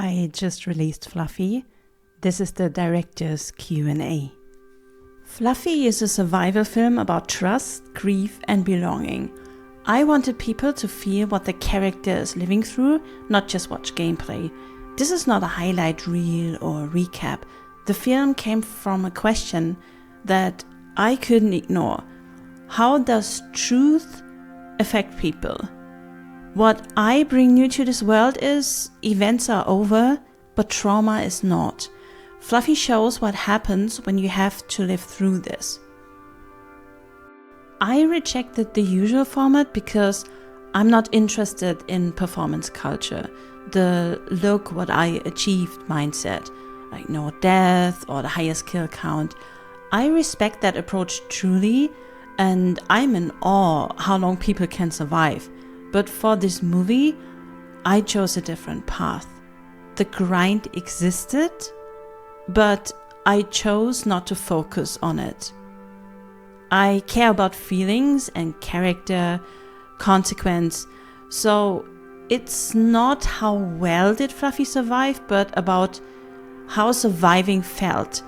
I just released Fluffy. This is the director's Q&A. Fluffy is a survival film about trust, grief and belonging. I wanted people to feel what the character is living through, not just watch gameplay. This is not a highlight reel or recap. The film came from a question that I couldn't ignore. How does truth affect people? What I bring new to this world is events are over, but trauma is not. Fluffy shows what happens when you have to live through this. I rejected the usual format because I'm not interested in performance culture, the look what I achieved mindset, like no death or the highest kill count. I respect that approach truly, and I'm in awe how long people can survive. But for this movie, I chose a different path. The grind existed, but I chose not to focus on it. I care about feelings and character, consequence, so it's not how well did Fluffy survive, but about how surviving felt.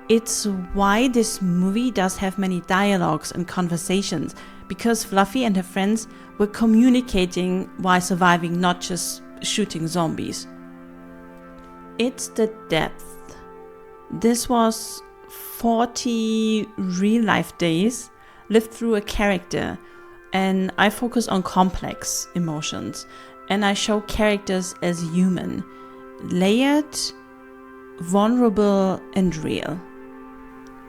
It's why this movie does have many dialogues and conversations, because Fluffy and her friends were communicating while surviving, not just shooting zombies. It's the depth. This was 40 real-life days lived through a character, and I focus on complex emotions, and I show characters as human, layered, vulnerable, and real.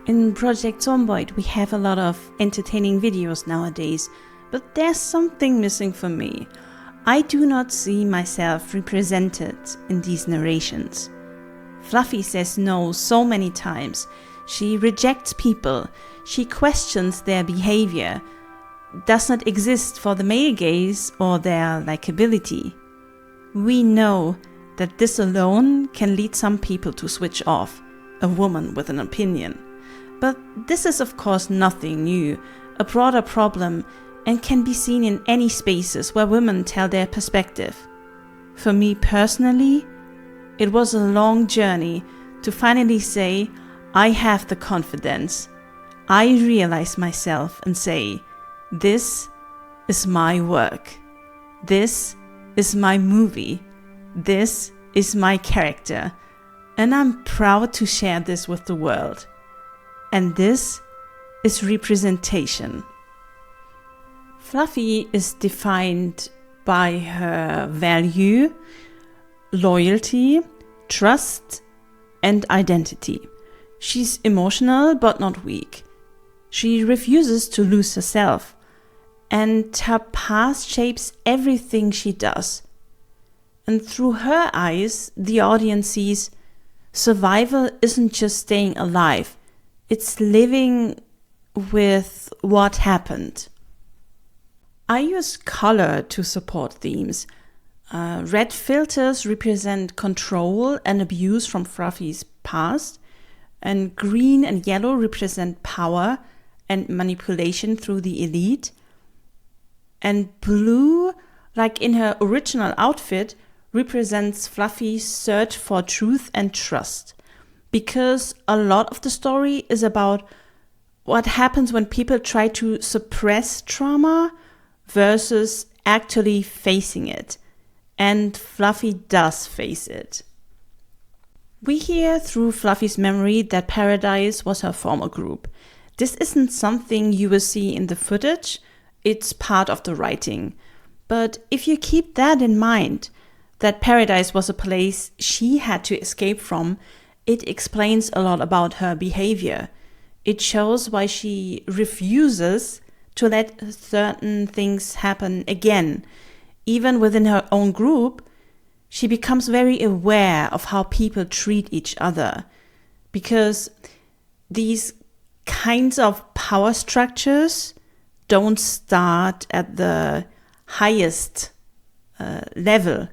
In Project Zomboid, we have a lot of entertaining videos nowadays, but there's something missing for me. I do not see myself represented in these narrations. Fluffy says no so many times. She rejects people. She questions their behavior. Does not exist for the male gaze or their likability. We know that this alone can lead some people to switch off, a woman with an opinion. But this is of course nothing new, a broader problem, and can be seen in any spaces where women tell their perspective. For me personally, it was a long journey to finally say, I have the confidence. I realize myself and say, this is my work. This is my movie. This is my character. And I'm proud to share this with the world. And this is representation. Fluffy is defined by her value, loyalty, trust, and identity. She's emotional but not weak. She refuses to lose herself, and her past shapes everything she does. And through her eyes, the audience sees survival isn't just staying alive. It's living with what happened. I use color to support themes. Red filters represent control and abuse from Fluffy's past, and green and yellow represent power and manipulation through the elite. And blue, like in her original outfit, represents Fluffy's search for truth and trust. Because a lot of the story is about what happens when people try to suppress trauma versus actually facing it. And Fluffy does face it. We hear through Fluffy's memory that Paradise was her former group. This isn't something you will see in the footage, it's part of the writing. But if you keep that in mind, that Paradise was a place she had to escape from, it explains a lot about her behavior. It shows why she refuses to let certain things happen again. Even within her own group, she becomes very aware of how people treat each other. Because these kinds of power structures don't start at the highest level.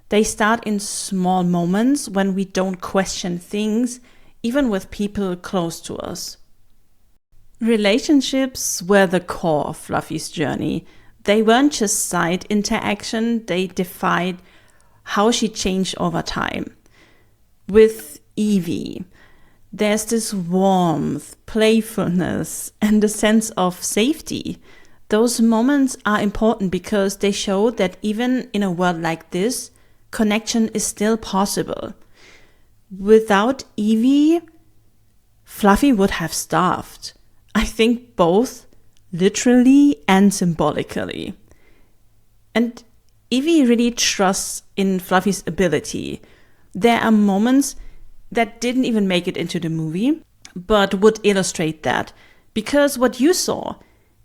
They start in small moments when we don't question things, even with people close to us. Relationships were the core of Fluffy's journey. They weren't just side interaction, they defined how she changed over time. With Evie, there's this warmth, playfulness, and a sense of safety. Those moments are important because they show that even in a world like this, connection is still possible. Without Evie, Fluffy would have starved. I think both literally and symbolically. And Evie really trusts in Fluffy's ability. There are moments that didn't even make it into the movie, but would illustrate that. Because what you saw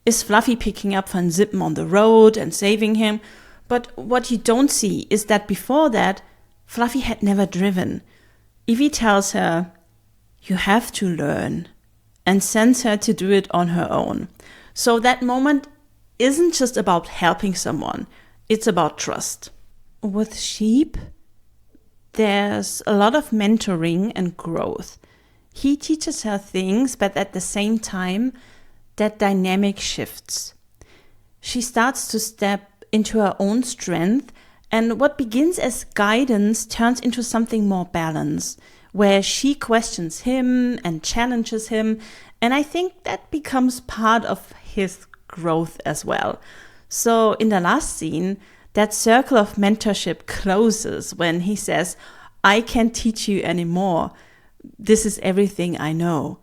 is Fluffy picking up Van Zippen on the road and saving him. But what you don't see is that before that, Fluffy had never driven. Evie tells her, "You have to learn," and sends her to do it on her own. So that moment isn't just about helping someone, it's about trust. With Sheep, there's a lot of mentoring and growth. He teaches her things, but at the same time, that dynamic shifts. She starts to step into her own strength, and what begins as guidance turns into something more balanced, where she questions him and challenges him, and I think that becomes part of his growth as well. So in the last scene, that circle of mentorship closes when he says, "I can't teach you anymore. This is everything I know."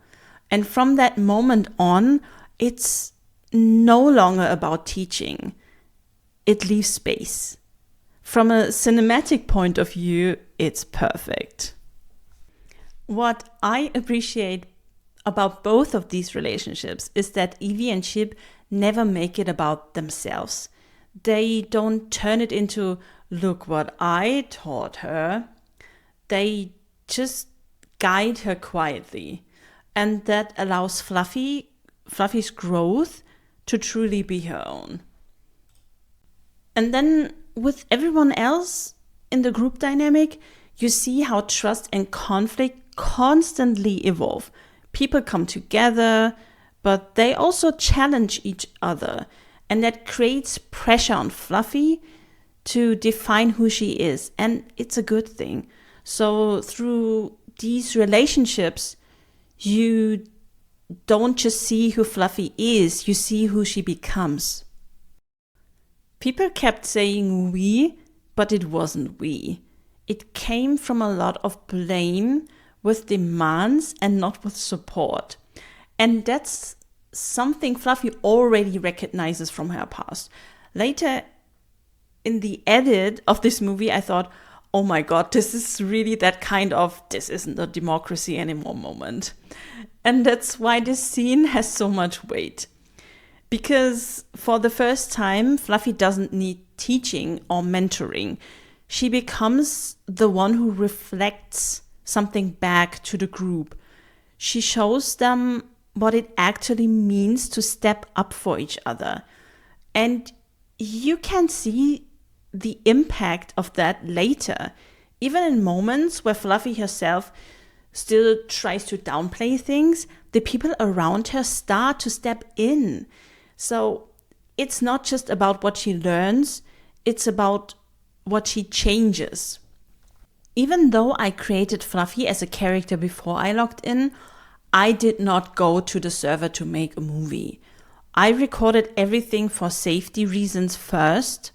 And from that moment on, it's no longer about teaching. It leaves space. From a cinematic point of view, it's perfect. What I appreciate about both of these relationships is that Evie and Chip never make it about themselves. They don't turn it into, "Look what I taught her." They just guide her quietly. And that allows Fluffy's growth to truly be her own. And then with everyone else in the group dynamic, you see how trust and conflict constantly evolve. People come together, but they also challenge each other. And that creates pressure on Fluffy to define who she is. And it's a good thing. So through these relationships, you don't just see who Fluffy is, you see who she becomes. People kept saying we, but it wasn't we. It came from a lot of blame with demands and not with support. And that's something Fluffy already recognizes from her past. Later in the edit of this movie, I thought, oh my God, this is really that kind of "this isn't a democracy anymore" moment. And that's why this scene has so much weight. Because for the first time, Fluffy doesn't need teaching or mentoring. She becomes the one who reflects something back to the group. She shows them what it actually means to step up for each other. And you can see the impact of that later, even in moments where Fluffy herself still tries to downplay things, the people around her start to step in. So it's not just about what she learns, it's about what she changes. Even though I created Fluffy as a character before I logged in, I did not go to the server to make a movie. I recorded everything for safety reasons first.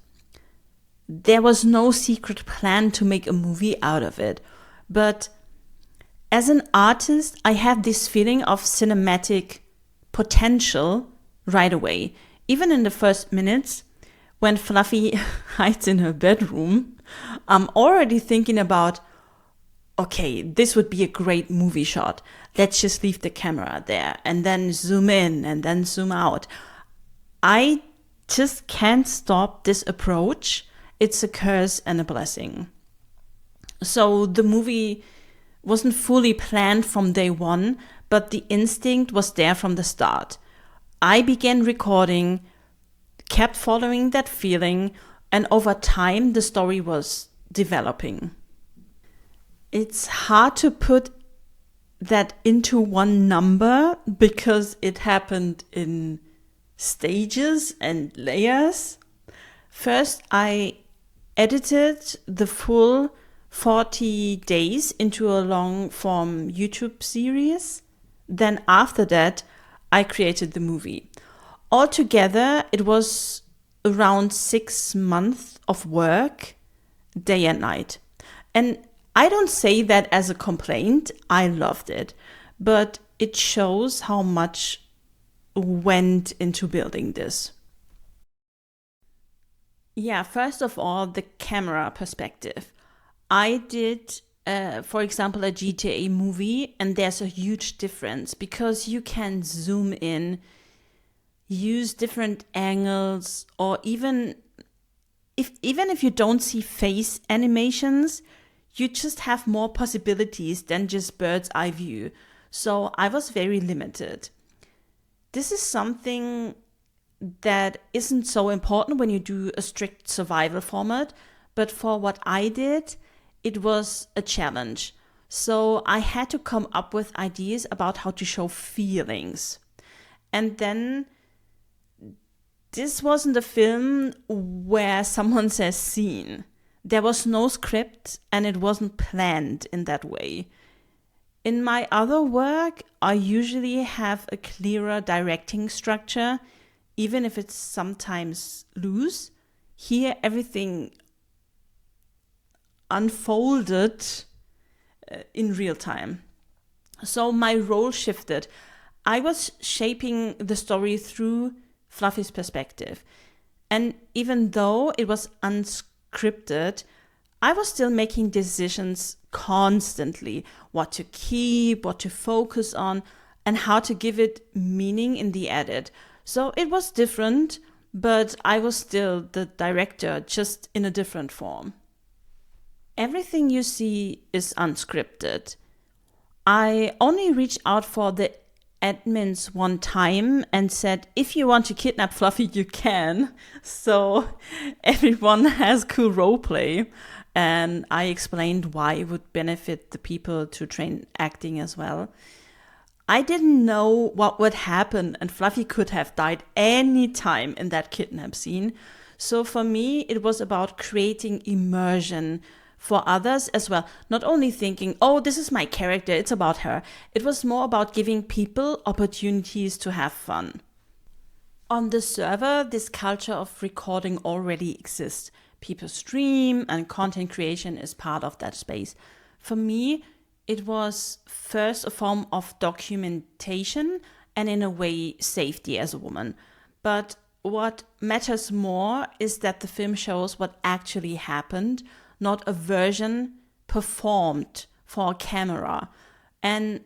There was no secret plan to make a movie out of it. But as an artist, I have this feeling of cinematic potential right away. Even in the first minutes, when Fluffy hides in her bedroom, I'm already thinking about, okay, this would be a great movie shot. Let's just leave the camera there and then zoom in and then zoom out. I just can't stop this approach. It's a curse and a blessing. So the movie wasn't fully planned from day one, but the instinct was there from the start. I began recording, kept following that feeling, and over time the story was developing. It's hard to put that into one number because it happened in stages and layers. First, I edited the full 40 days into a long form YouTube series. Then after that, I created the movie. Altogether, it was around 6 months of work, day and night. And I don't say that as a complaint. I loved it. But it shows how much went into building this. Yeah, first of all, the camera perspective. I did, for example, a GTA movie, and there's a huge difference because you can zoom in, use different angles, or even if you don't see face animations, you just have more possibilities than just bird's eye view. So I was very limited. This is something that isn't so important when you do a strict survival format, but for what I did, it was a challenge. So I had to come up with ideas about how to show feelings. And then this wasn't a film where someone says scene. There was no script and it wasn't planned in that way. In my other work, I usually have a clearer directing structure, even if it's sometimes loose. Here, everything unfolded in real time. So my role shifted. I was shaping the story through Fluffy's perspective. And even though it was unscripted, I was still making decisions constantly, what to keep, what to focus on, and how to give it meaning in the edit. So it was different, but I was still the director, just in a different form. Everything you see is unscripted. I only reached out for the admins one time and said, if you want to kidnap Fluffy, you can. So everyone has cool roleplay. And I explained why it would benefit the people to train acting as well. I didn't know what would happen, and Fluffy could have died any time in that kidnap scene. So for me, it was about creating immersion for others as well. Not only thinking, oh, this is my character, it's about her. It was more about giving people opportunities to have fun. On the server, this culture of recording already exists. People stream and content creation is part of that space. For me, it was first a form of documentation and in a way safety as a woman. But what matters more is that the film shows what actually happened, not a version performed for a camera. And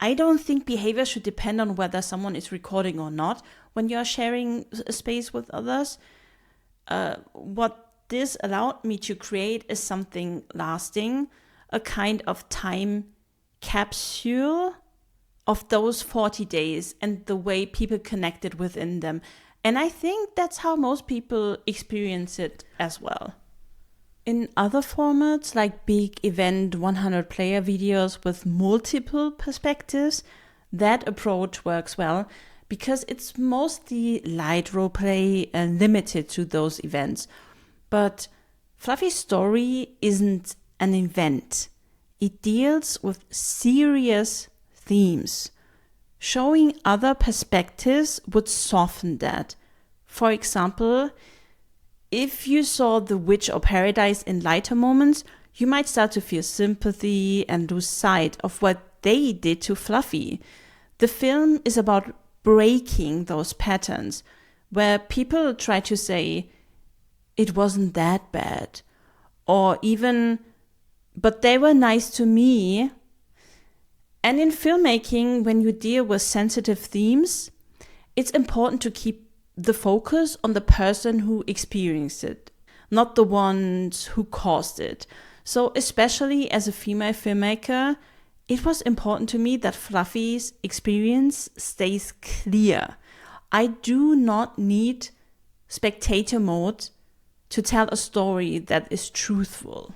I don't think behavior should depend on whether someone is recording or not when you're sharing a space with others. What this allowed me to create is something lasting, a kind of time capsule of those 40 days and the way people connected within them. And I think that's how most people experience it as well. In other formats, like big event 100 player videos with multiple perspectives, that approach works well because it's mostly light roleplay and limited to those events. But Fluffy's story isn't an event. It deals with serious themes. Showing other perspectives would soften that. For example, if you saw The Witch or Paradise in lighter moments, you might start to feel sympathy and lose sight of what they did to Fluffy. The film is about breaking those patterns, where people try to say, it wasn't that bad, or even, but they were nice to me. And in filmmaking, when you deal with sensitive themes, it's important to keep the focus on the person who experienced it, not the ones who caused it. So especially as a female filmmaker, it was important to me that Fluffy's experience stays clear. I do not need spectator mode to tell a story that is truthful.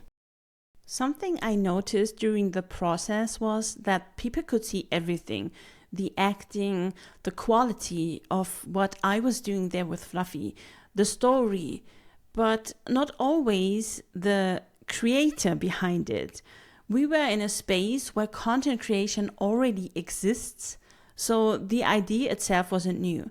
Something I noticed during the process was that people could see everything. The acting, the quality of what I was doing there with Fluffy, the story, but not always the creator behind it. We were in a space where content creation already exists, so the idea itself wasn't new.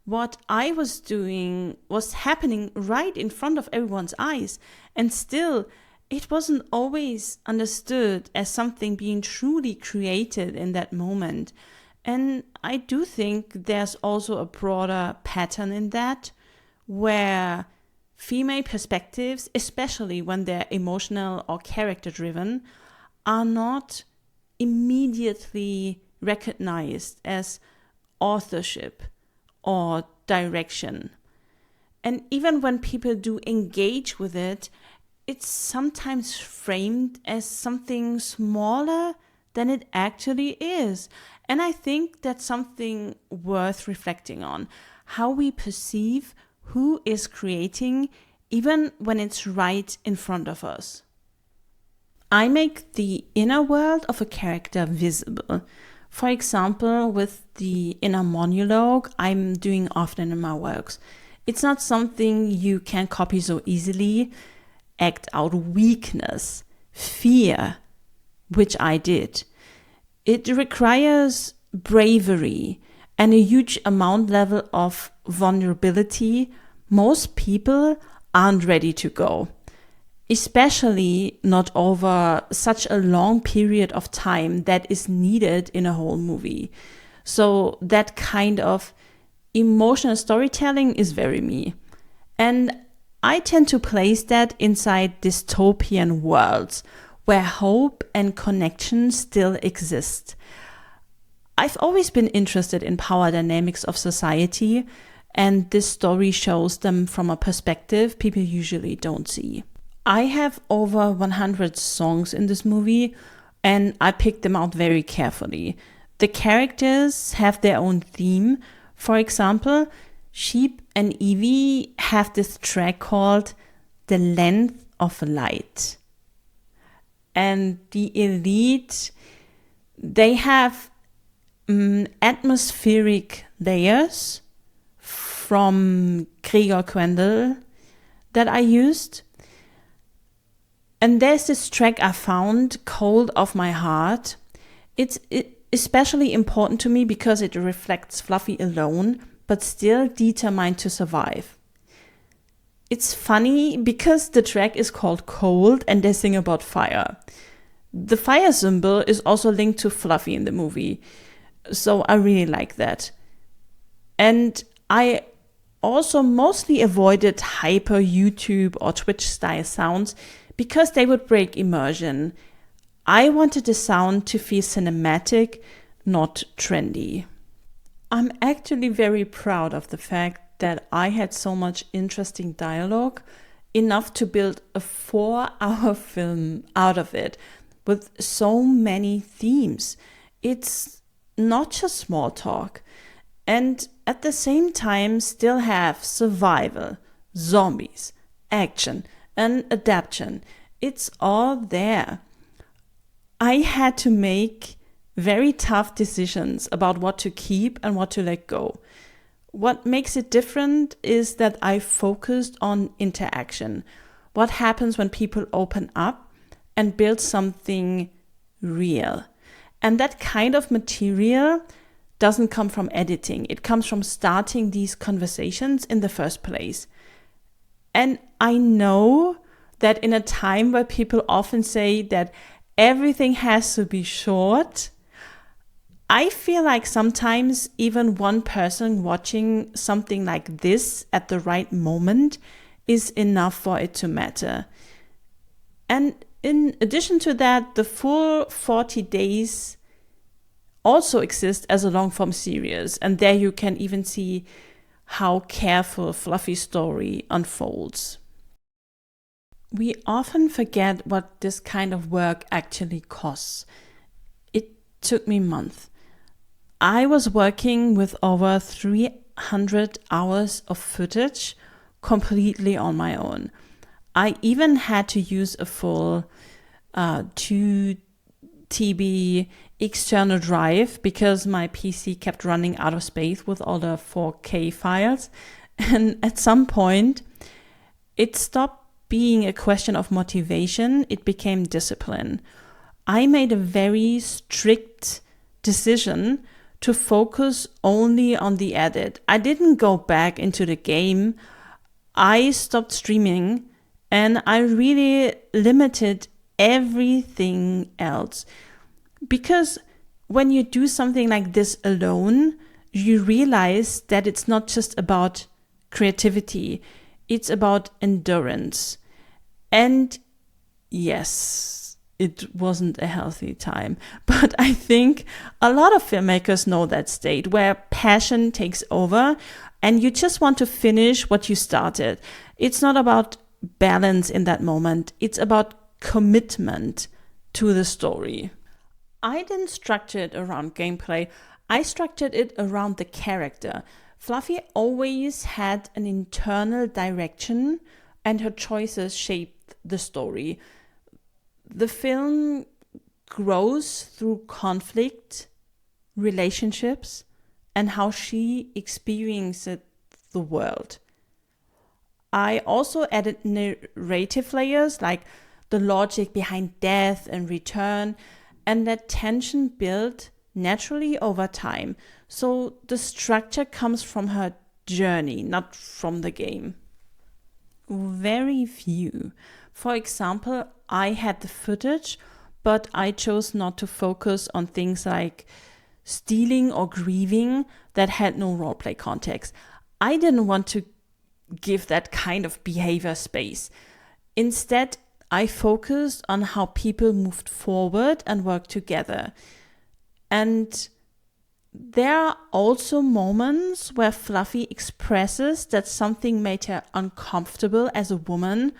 What I was doing was happening right in front of everyone's eyes, and still, it wasn't always understood as something being truly created in that moment. And I do think there's also a broader pattern in that, where female perspectives, especially when they're emotional or character driven, are not immediately recognized as authorship or direction. And even when people do engage with it, it's sometimes framed as something smaller than it actually is. And I think that's something worth reflecting on, how we perceive who is creating, even when it's right in front of us. I make the inner world of a character visible. For example, with the inner monologue I'm doing often in my works. It's not something you can copy so easily, act out weakness, fear, which I did. It requires bravery and a huge level of vulnerability most people aren't ready to go, especially not over such a long period of time that is needed in a whole movie. So that kind of emotional storytelling is very me. And I tend to place that inside dystopian worlds where hope and connection still exist. I've always been interested in power dynamics of society, and this story shows them from a perspective people usually don't see. I have over 100 songs in this movie, and I picked them out very carefully. The characters have their own theme. For example, Sheep and Evie have this track called The Length of Light. And the Elite, they have atmospheric layers from Gregor Quendel that I used. And there's this track I found, Cold of My Heart. It's especially important to me because it reflects Fluffy alone, but still determined to survive. It's funny because the track is called Cold and they sing about fire. The fire symbol is also linked to Fluffy in the movie, so I really like that. And I also mostly avoided hyper YouTube or Twitch style sounds because they would break immersion. I wanted the sound to feel cinematic, not trendy. I'm actually very proud of the fact that I had so much interesting dialogue, enough to build a 4-hour film out of it with so many themes. It's not just small talk. And at the same time still have survival, zombies, action, and adaptation. It's all there. I had to make very tough decisions about what to keep and what to let go. What makes it different is that I focused on interaction. What happens when people open up and build something real? And that kind of material doesn't come from editing. It comes from starting these conversations in the first place. And I know that in a time where people often say that everything has to be short, I feel like sometimes even one person watching something like this at the right moment is enough for it to matter. And in addition to that, the full 40 days also exist as a long-form series, and there you can even see how careful Fluffy's story unfolds. We often forget what this kind of work actually costs. It took me months. I was working with over 300 hours of footage completely on my own. I even had to use a full 2 TB external drive because my PC kept running out of space with all the 4K files. And at some point, It stopped being a question of motivation, it became discipline. I made a very strict decision to focus only on the edit. I didn't go back into the game. I stopped streaming and I really limited everything else. Because when you do something like this alone, you realize that it's not just about creativity, it's about endurance. And yes, it wasn't a healthy time. But I think a lot of filmmakers know that state where passion takes over and you just want to finish what you started. It's not about balance in that moment. It's about commitment to the story. I didn't structure it around gameplay. I structured it around the character. Fluffy always had an internal direction and her choices shaped the story. The film grows through conflict, relationships, and how she experiences the world. I also added narrative layers like the logic behind death and return, and that tension built naturally over time. So the structure comes from her journey, not from the game. Very few. For example, I had the footage, but I chose not to focus on things like stealing or grieving that had no roleplay context. I didn't want to give that kind of behavior space. Instead, I focused on how people moved forward and worked together. And there are also moments where Fluffy expresses that something made her uncomfortable as a woman,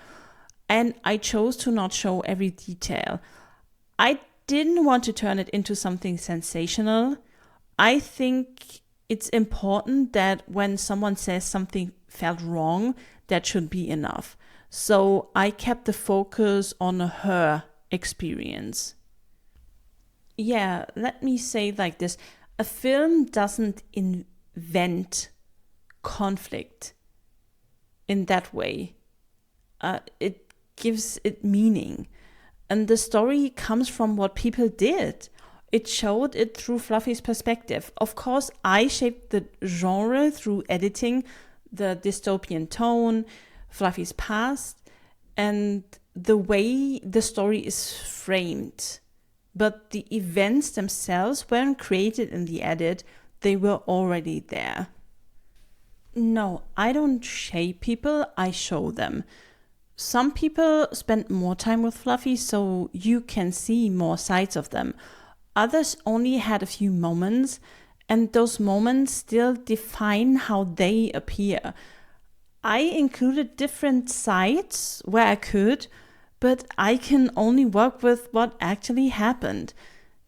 and I chose to not show every detail. I didn't want to turn it into something sensational. I think it's important that when someone says something felt wrong, that should be enough. So I kept the focus on her experience. Yeah, let me say it like this. A film doesn't invent conflict in that way. It gives it meaning. And the story comes from what people did. It showed it through Fluffy's perspective. Of course, I shaped the genre through editing, the dystopian tone, Fluffy's past, and the way the story is framed. But the events themselves weren't created in the edit, they were already there. No, I don't shape people, I show them. Some people spend more time with Fluffy, so you can see more sides of them. Others only had a few moments, and those moments still define how they appear. I included different sides where I could, but I can only work with what actually happened.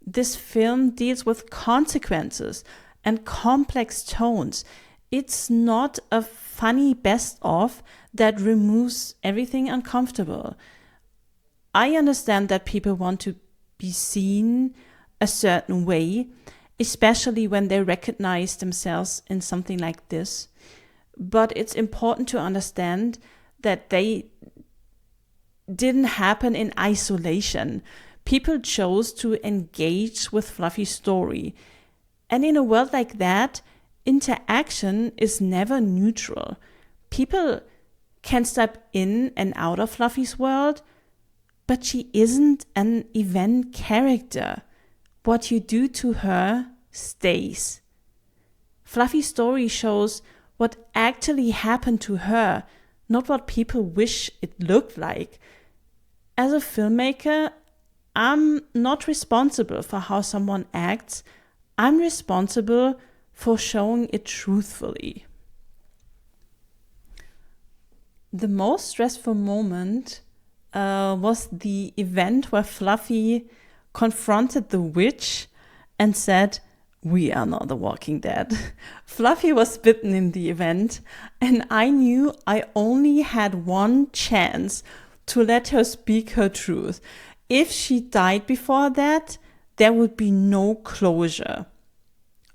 This film deals with consequences and complex tones. It's not a funny best-of that removes everything uncomfortable. I understand that people want to be seen a certain way, especially when they recognize themselves in something like this. But it's important to understand that they didn't happen in isolation. People chose to engage with Fluffy's story. And in a world like that, interaction is never neutral. People can step in and out of Fluffy's world, but she isn't an event character. What you do to her stays. Fluffy's story shows what actually happened to her, not what people wish it looked like. As a filmmaker, I'm not responsible for how someone acts. I'm responsible for showing it truthfully. The most stressful moment was the event where Fluffy confronted the witch and said, "We are not the Walking Dead." Fluffy was bitten in the event, and I knew I only had one chance to let her speak her truth. If she died before that, there would be no closure.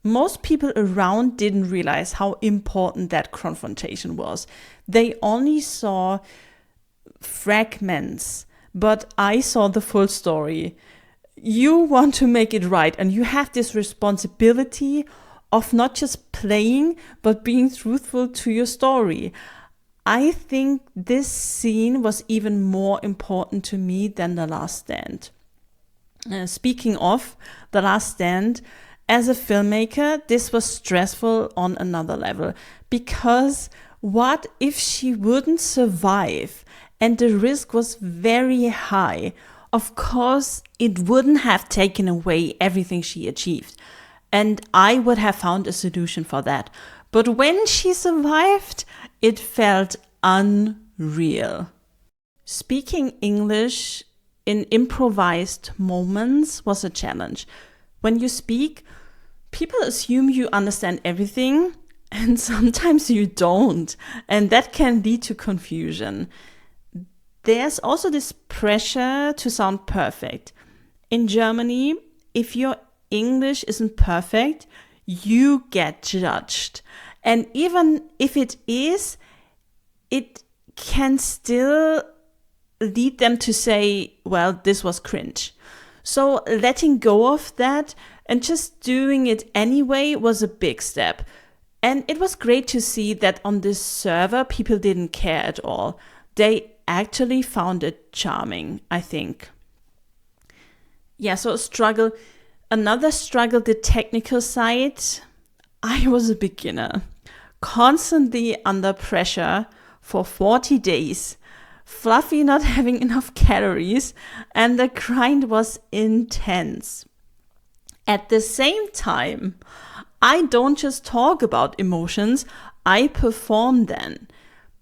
Most people around didn't realize how important that confrontation was. They only saw fragments, but I saw the full story. You want to make it right, and you have this responsibility of not just playing, but being truthful to your story. I think this scene was even more important to me than The Last Stand. Speaking of The Last Stand, as a filmmaker, this was stressful on another level, because what if she wouldn't survive? And the risk was very high. Of course, it wouldn't have taken away everything she achieved, and I would have found a solution for that. But when she survived, it felt unreal. Speaking English in improvised moments was a challenge. When you speak, people assume you understand everything, and sometimes you don't, and that can lead to confusion. There's also this pressure to sound perfect. In Germany, if your English isn't perfect, you get judged. And even if it is, it can still lead them to say, well, this was cringe. So letting go of that and just doing it anyway was a big step. And it was great to see that on this server, people didn't care at all. They actually found it charming, I think. Yeah, so struggle. Another struggle, the technical side. I was a beginner, constantly under pressure for 40 days. Fluffy not having enough calories, and the grind was intense. At the same time, I don't just talk about emotions, I perform them.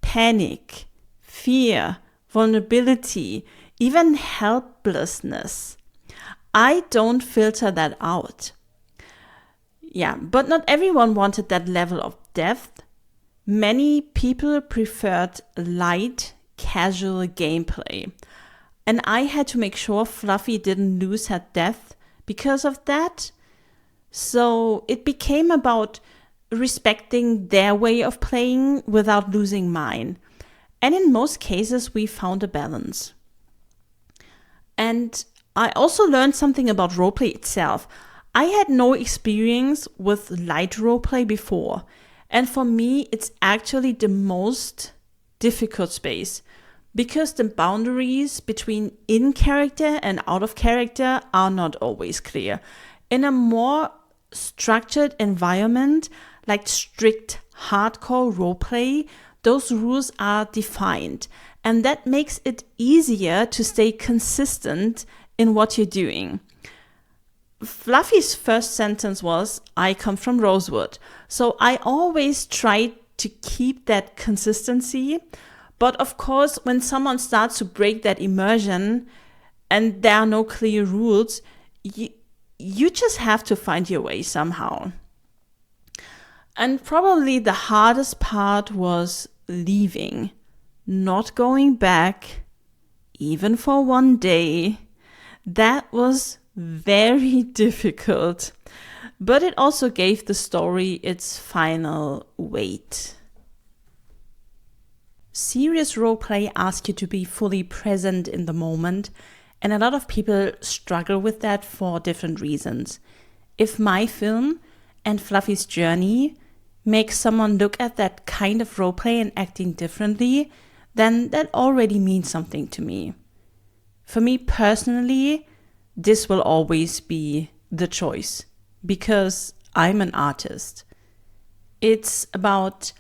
Panic, fear, vulnerability, even helplessness. I don't filter that out. Yeah, but not everyone wanted that level of depth. Many people preferred light, casual gameplay. And I had to make sure Fluffy didn't lose her depth because of that. So it became about respecting their way of playing without losing mine. And in most cases, we found a balance. And I also learned something about roleplay itself. I had no experience with light roleplay before. And for me, it's actually the most difficult space, because the boundaries between in character and out of character are not always clear. In a more structured environment, like strict hardcore roleplay, those rules are defined, and that makes it easier to stay consistent in what you're doing. Fluffy's first sentence was, "I come from Rosewood." So I always try to keep that consistency. But of course, when someone starts to break that immersion and there are no clear rules, you just have to find your way somehow. And probably the hardest part was leaving, not going back, even for one day. That was very difficult, but it also gave the story its final weight. Serious roleplay asks you to be fully present in the moment, and a lot of people struggle with that for different reasons. If my film and Fluffy's journey makes someone look at that kind of roleplay and acting differently, then that already means something to me. For me personally, this will always be the choice, because I'm an artist. It's about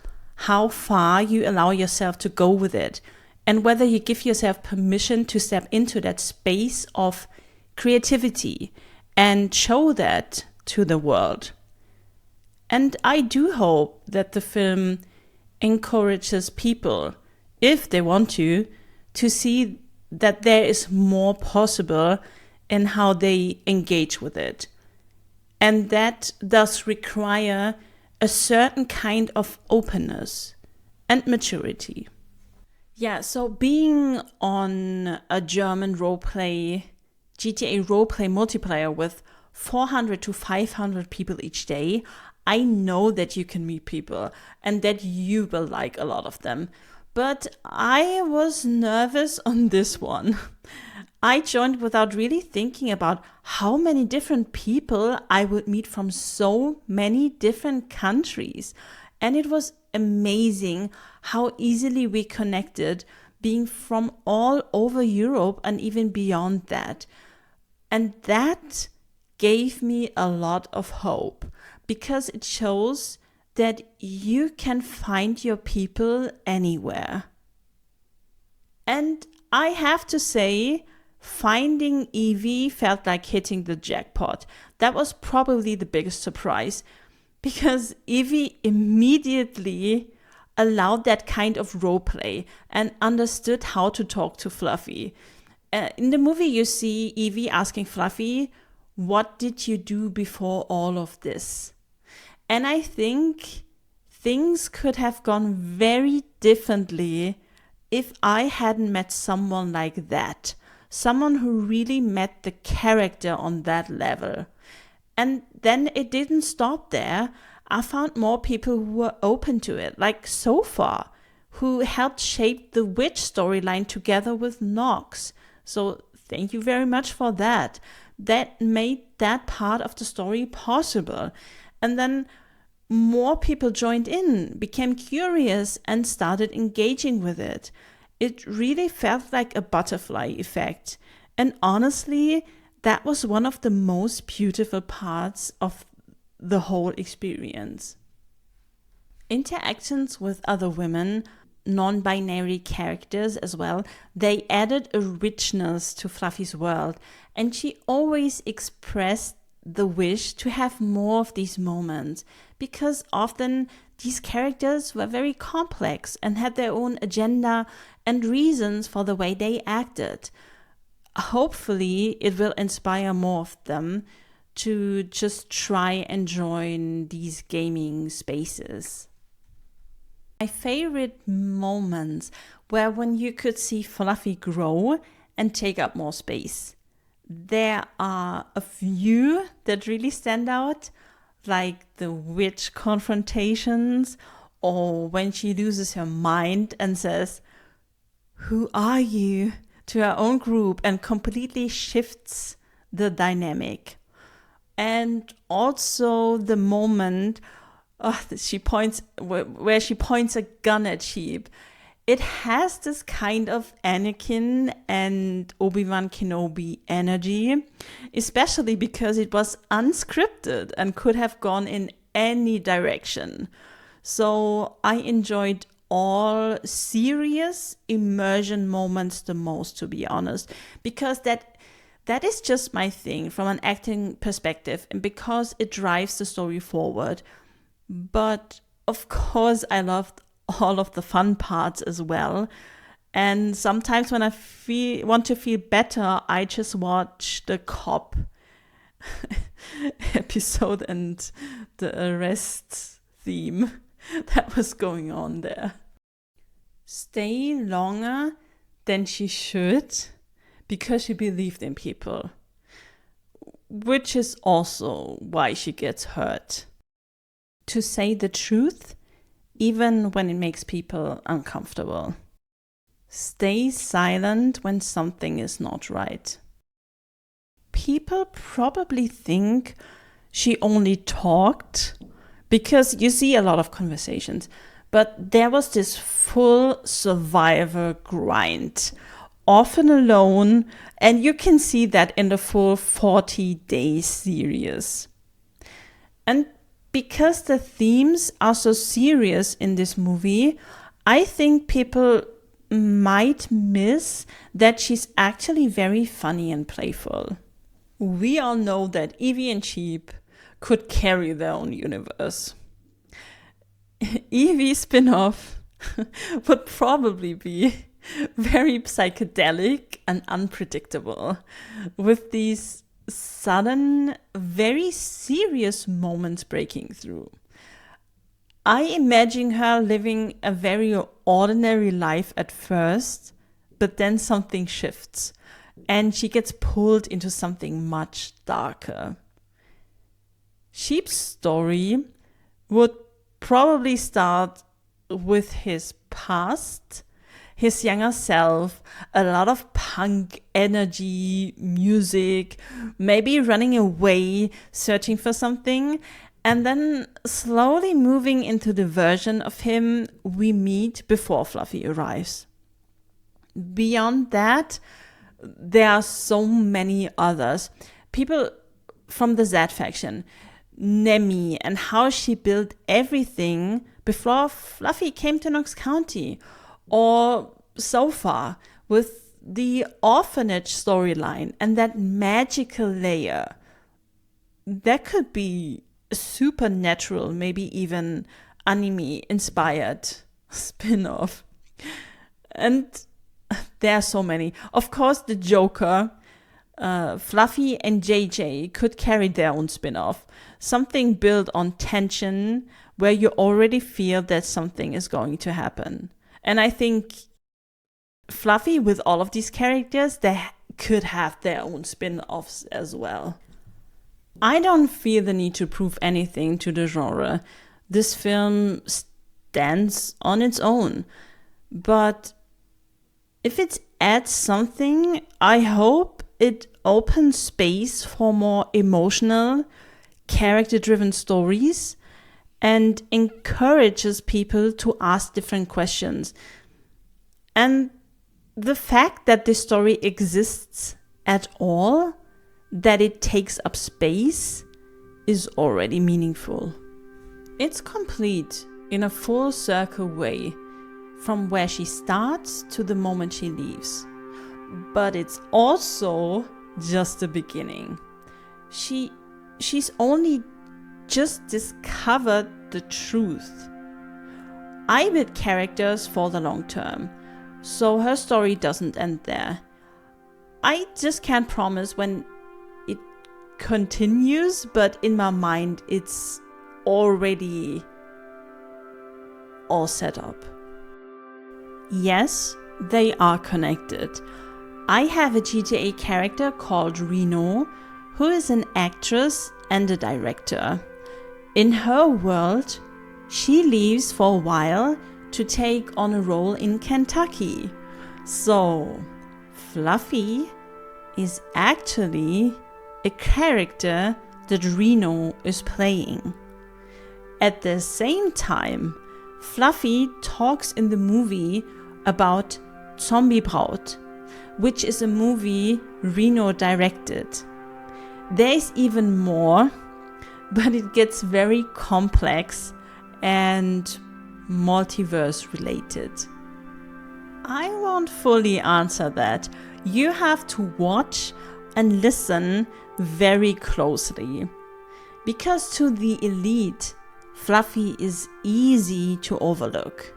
how far you allow yourself to go with it, and whether you give yourself permission to step into that space of creativity and show that to the world. And I do hope that the film encourages people, if they want to see that there is more possible in how they engage with it. And that does require a certain kind of openness and maturity. Yeah, so being on a German GTA roleplay multiplayer with 400 to 500 people each day, I know that you can meet people and that you will like a lot of them. But I was nervous on this one. I joined without really thinking about how many different people I would meet from so many different countries. And it was amazing how easily we connected, being from all over Europe and even beyond that. And that gave me a lot of hope, because it shows that you can find your people anywhere. And I have to say, finding Evie felt like hitting the jackpot. That was probably the biggest surprise, because Evie immediately allowed that kind of roleplay and understood how to talk to Fluffy. In the movie, you see Evie asking Fluffy, "What did you do before all of this?" And I think things could have gone very differently if I hadn't met someone like that. Someone who really met the character on that level. And then it didn't stop there. I found more people who were open to it, like Sofa, who helped shape the witch storyline together with Nox. So thank you very much for that. That made that part of the story possible. And then more people joined in, became curious, and started engaging with it. It really felt like a butterfly effect. And honestly, that was one of the most beautiful parts of the whole experience. Interactions with other women, non-binary characters as well, they added a richness to Fluffy's world, and she always expressed the wish to have more of these moments, because often these characters were very complex and had their own agenda and reasons for the way they acted. Hopefully, it will inspire more of them to just try and join these gaming spaces. My favorite moments were when you could see Fluffy grow and take up more space. There are a few that really stand out, like the witch confrontations, or when she loses her mind and says, "Who are you?" to her own group and completely shifts the dynamic. And also the moment where she points a gun at Sheep. It has this kind of Anakin and Obi-Wan Kenobi energy, especially because it was unscripted and could have gone in any direction. So I enjoyed all serious immersion moments the most, to be honest, because that is just my thing from an acting perspective, and because it drives the story forward. But of course, I loved all of the fun parts as well. And sometimes when I want to feel better, I just watch the cop episode and the arrest theme that was going on there. Stay longer than she should because she believed in people, which is also why she gets hurt. To say the truth, even when it makes people uncomfortable. Stay silent when something is not right. People probably think she only talked because you see a lot of conversations, but there was this full survivor grind, often alone, and you can see that in the full 40-day series. And because the themes are so serious in this movie, I think people might miss that she's actually very funny and playful. We all know that Evie and Sheep could carry their own universe. Evie's spin-off would probably be very psychedelic and unpredictable, with these sudden, very serious moments breaking through. I imagine her living a very ordinary life at first, but then something shifts and she gets pulled into something much darker. Sheep's story would probably start with his past, his younger self, a lot of punk energy, music, maybe running away, searching for something, and then slowly moving into the version of him we meet before Fluffy arrives. Beyond that, there are so many others. People from the Z faction, Nemi, and how she built everything before Fluffy came to Knox County. Or Sofa with the orphanage storyline and that magical layer. That could be a supernatural, maybe even anime-inspired spin-off. And there are so many. Of course, the Joker, Fluffy and JJ could carry their own spin-off. Something built on tension where you already feel that something is going to happen. And I think Fluffy, with all of these characters, they could have their own spin-offs as well. I don't feel the need to prove anything to the genre. This film stands on its own. But if it adds something, I hope it opens space for more emotional, character-driven stories and encourages people to ask different questions. And the fact that this story exists at all, that it takes up space, is already meaningful. It's complete in a full circle way, from where she starts to the moment she leaves. But it's also just the beginning. She's only just discovered the truth. I build characters for the long term, so her story doesn't end there. I just can't promise when it continues, but in my mind it's already all set up. Yes, they are connected. I have a GTA character called Reno, who is an actress and a director. In her world, she leaves for a while to take on a role in Kentucky. So, Fluffy is actually a character that Reno is playing. At the same time, Fluffy talks in the movie about Zombie Braut, which is a movie Reno directed. There is even more, but it gets very complex and multiverse related. I won't fully answer that. You have to watch and listen very closely. Because to the elite, Fluffy is easy to overlook.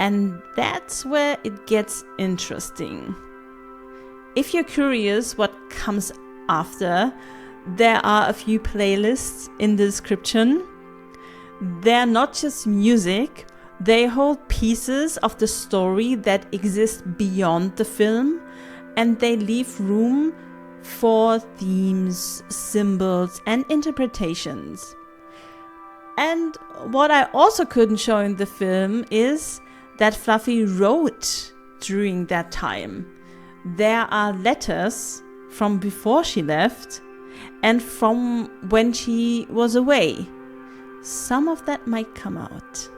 And that's where it gets interesting. If you're curious what comes after, there are a few playlists in the description. They're not just music, they hold pieces of the story that exist beyond the film, and they leave room for themes, symbols, and interpretations. And what I also couldn't show in the film is that Fluffy wrote during that time. There are letters from before she left and from when she was away. Some of that might come out.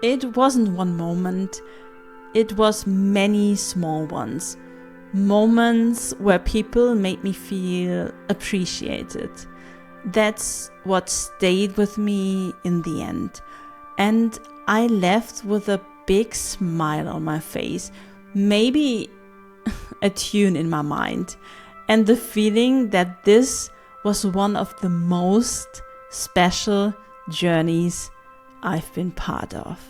It wasn't one moment, it was many small ones. Moments where people made me feel appreciated. That's what stayed with me in the end. And I left with a big smile on my face, maybe a tune in my mind, and the feeling that this was one of the most special journeys I've been part of.